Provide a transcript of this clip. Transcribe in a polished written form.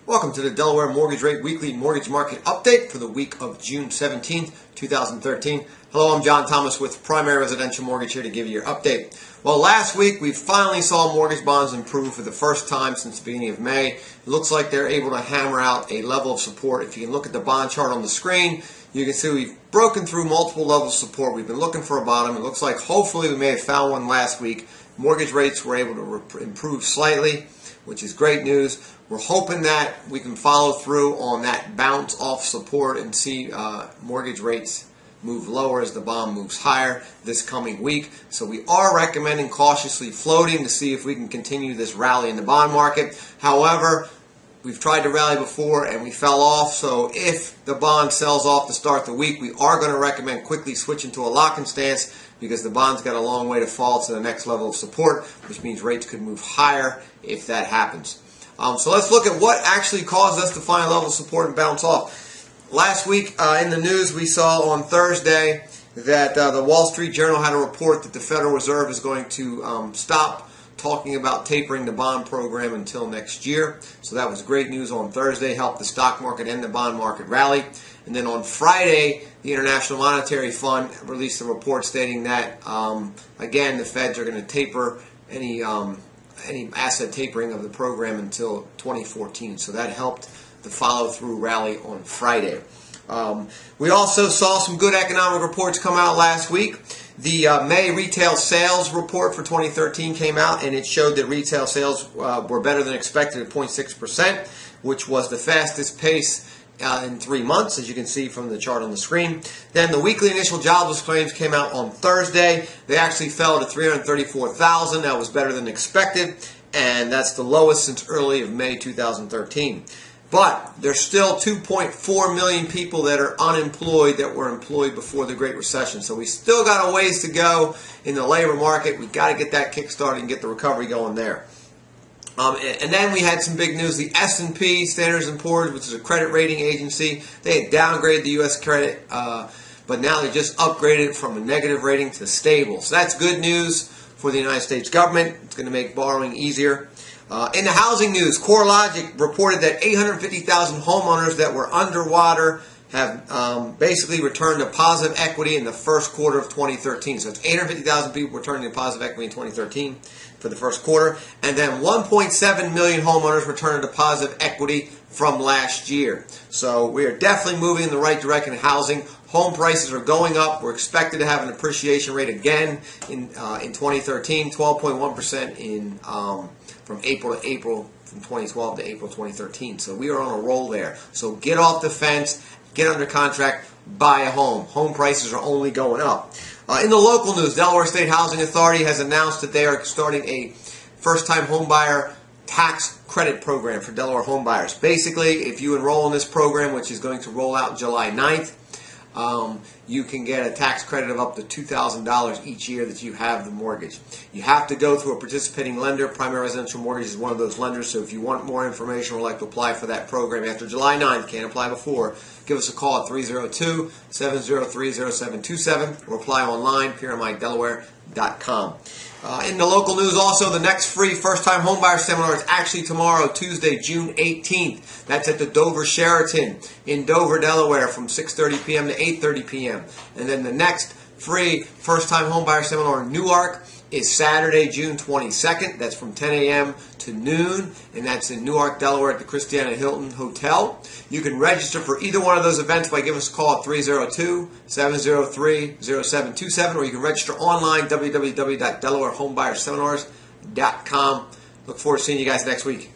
Welcome to the Delaware Mortgage Rate Weekly Mortgage Market Update for the week of June 17th, 2013. Hello, I'm John Thomas with Primary Residential Mortgage here to give you your update. Well, last week we finally saw mortgage bonds improve for the first time since the beginning of May. It looks like they're able to hammer out a level of support. If you can look at the bond chart on the screen, you can see we've broken through multiple levels of support. We've been looking for a bottom. It looks like hopefully we may have found one last week. Mortgage rates were able to improve slightly, which is great news. We're hoping that we can follow through on that bounce off support and see mortgage rates move lower as the bond moves higher this coming week. So we are recommending cautiously floating to see if we can continue this rally in the bond market. However, we've tried to rally before and we fell off, so if the bond sells off to start the week, we are going to recommend quickly switching to a lock-in stance because the bond's got a long way to fall to the next level of support, which means rates could move higher if that happens. So let's look at what actually caused us to find a level of support and bounce off. Last week in the news we saw on Thursday that the Wall Street Journal had a report that the Federal Reserve is going to stop talking about tapering the bond program until next year. So that was great news on Thursday, helped the stock market and the bond market rally. And then on Friday, the International Monetary Fund released a report stating that, again, the Feds are going to taper any asset tapering of the program until 2014. So that helped the follow-through rally on Friday. We also saw some good economic reports come out last week. The May retail sales report for 2013 came out, and it showed that retail sales were better than expected at 0.6%, which was the fastest pace in 3 months, as you can see from the chart on the screen. Then the weekly initial jobless claims came out on Thursday. They actually fell to 334,000. That was better than expected, and that's the lowest since early of May 2013. But there's still 2.4 million people that are unemployed that were employed before the Great Recession. So we still got a ways to go in the labor market. We've got to get that kick started and get the recovery going there. And then we had some big news. The S&P, Standard & Poor's, which is a credit rating agency, they had downgraded the U.S. credit, but now they just upgraded it from a negative rating to stable. So that's good news for the United States government. It's going to make borrowing easier. In the housing news, CoreLogic reported that 850,000 homeowners that were underwater have basically returned to positive equity in the first quarter of 2013. So it's 850,000 people returning to positive equity in 2013 for the first quarter. And then 1.7 million homeowners returned to positive equity from last year. So we are definitely moving in the right direction in housing. Home prices are going up. We're expected to have an appreciation rate again in 2013, 12.1% in from April to April, from 2012 to April 2013. So we are on a roll there. So get off the fence, get under contract, buy a home. Home prices are only going up. In the local news, Delaware State Housing Authority has announced that they are starting a first-time homebuyer tax credit program for Delaware homebuyers. Basically, if you enroll in this program, which is going to roll out July 9th, you can get a tax credit of up to $2,000 each year that you have the mortgage. You have to go through a participating lender. Primary Residential Mortgage is one of those lenders, so if you want more information or would like to apply for that program after July 9th, can't apply before, give us a call at 302-703-0727 or apply online, PRMIDelaware.com. In the local news also, the next free first-time homebuyer seminar is actually tomorrow, Tuesday, June 18th. That's at the Dover Sheraton in Dover, Delaware from 6:30 p.m. to 8:30 p.m. And then the next free first-time homebuyer seminar in Newark is Saturday, June 22nd. That's from 10 a.m. to noon, and that's in Newark, Delaware at the Christiana Hilton Hotel. You can register for either one of those events by giving us a call at 302-703-0727, or you can register online, www.delawarehomebuyerseminars.com. Look forward to seeing you guys next week.